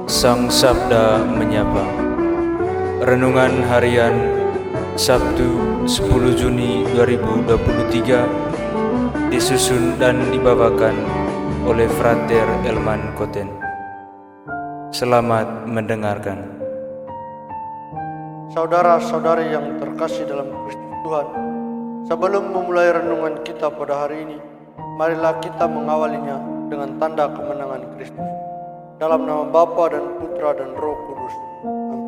Sang Sabda Menyapa. Renungan Harian Sabtu 10 Juni 2023 disusun dan dibawakan oleh Frater Elman Koten. Selamat mendengarkan. Saudara-saudari yang terkasih dalam Kristus Tuhan, sebelum memulai renungan kita pada hari ini, marilah kita mengawalinya dengan tanda kemenangan Kristus. Dalam nama Bapa dan Putra dan Roh Kudus. Amin.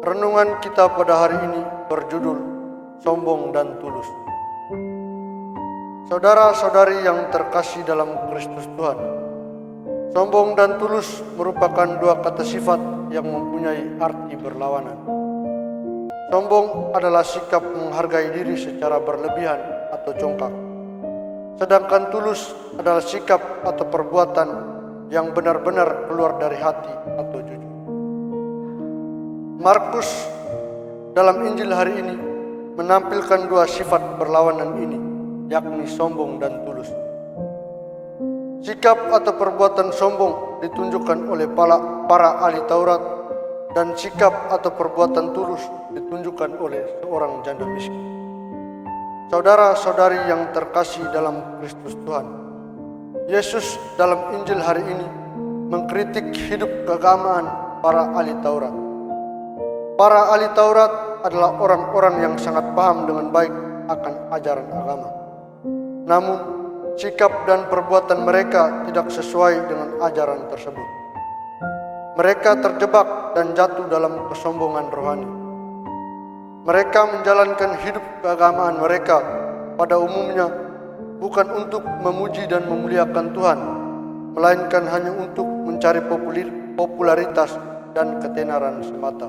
Renungan kita pada hari ini berjudul Sombong dan Tulus. Saudara-saudari yang terkasih dalam Kristus Tuhan, sombong dan tulus merupakan dua kata sifat yang mempunyai arti berlawanan. Sombong adalah sikap menghargai diri secara berlebihan atau congkak. Sedangkan tulus adalah sikap atau perbuatan yang benar-benar keluar dari hati atau jujur. Markus dalam Injil hari ini menampilkan dua sifat berlawanan ini, yakni sombong dan tulus. Sikap atau perbuatan sombong ditunjukkan oleh para ahli Taurat, dan sikap atau perbuatan tulus ditunjukkan oleh seorang janda miskin. Saudara-saudari yang terkasih dalam Kristus Tuhan, Yesus dalam Injil hari ini mengkritik hidup keagamaan para ahli Taurat. Para ahli Taurat adalah orang-orang yang sangat paham dengan baik akan ajaran agama. Namun, sikap dan perbuatan mereka tidak sesuai dengan ajaran tersebut. Mereka terjebak dan jatuh dalam kesombongan rohani. Mereka menjalankan hidup keagamaan mereka pada umumnya bukan untuk memuji dan memuliakan Tuhan, melainkan hanya untuk mencari popularitas dan ketenaran semata.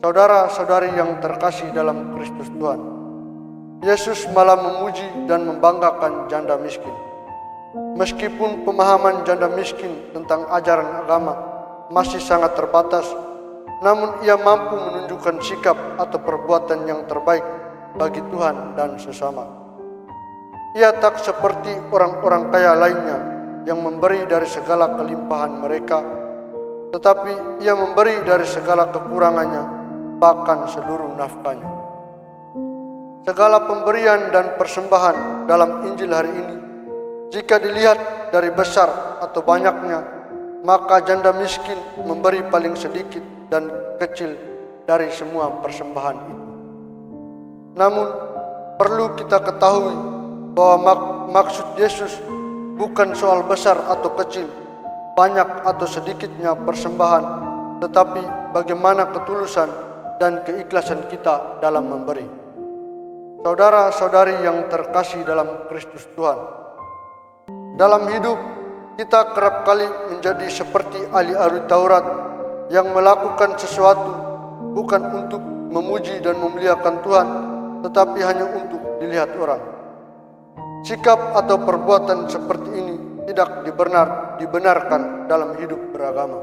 Saudara-saudari yang terkasih dalam Kristus Tuhan, Yesus malah memuji dan membanggakan janda miskin. Meskipun pemahaman janda miskin tentang ajaran agama masih sangat terbatas, namun ia mampu menunjukkan sikap atau perbuatan yang terbaik bagi Tuhan dan sesama. Ia tak seperti orang-orang kaya lainnya yang memberi dari segala kelimpahan mereka, tetapi ia memberi dari segala kekurangannya, bahkan seluruh nafkahnya. Segala pemberian dan persembahan dalam Injil hari ini, jika dilihat dari besar atau banyaknya, maka janda miskin memberi paling sedikit dan kecil dari semua persembahan itu. Namun, perlu kita ketahui bahwa maksud Yesus bukan soal besar atau kecil, banyak atau sedikitnya persembahan, tetapi bagaimana ketulusan dan keikhlasan kita dalam memberi. Saudara-saudari yang terkasih dalam Kristus Tuhan, dalam hidup kita kerap kali menjadi seperti ahli Taurat yang melakukan sesuatu bukan untuk memuji dan memuliakan Tuhan, tetapi hanya untuk dilihat orang. Sikap atau perbuatan seperti ini tidak dibenarkan dalam hidup beragama.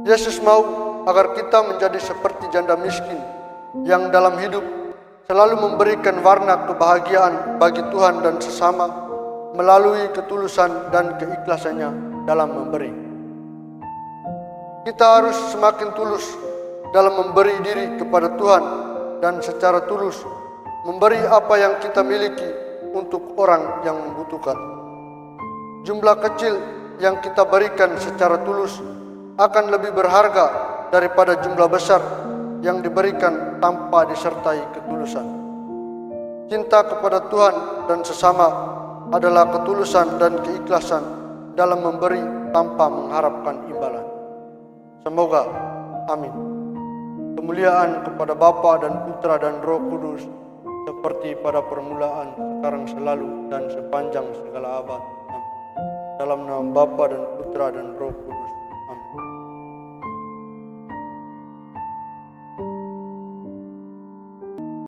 Yesus mau agar kita menjadi seperti janda miskin yang dalam hidup selalu memberikan warna kebahagiaan bagi Tuhan dan sesama melalui ketulusan dan keikhlasannya dalam memberi. Kita harus semakin tulus dalam memberi diri kepada Tuhan dan secara tulus memberi apa yang kita miliki untuk orang yang membutuhkan. Jumlah kecil yang kita berikan secara tulus akan lebih berharga daripada jumlah besar yang diberikan tanpa disertai ketulusan. Cinta kepada Tuhan dan sesama adalah ketulusan dan keikhlasan dalam memberi tanpa mengharapkan imbalan. Semoga, amin. Kemuliaan kepada Bapa dan Putra dan Roh Kudus, seperti pada permulaan, sekarang, selalu, dan sepanjang segala abad. Amin. Dalam nama Bapa dan Putra dan Roh Kudus.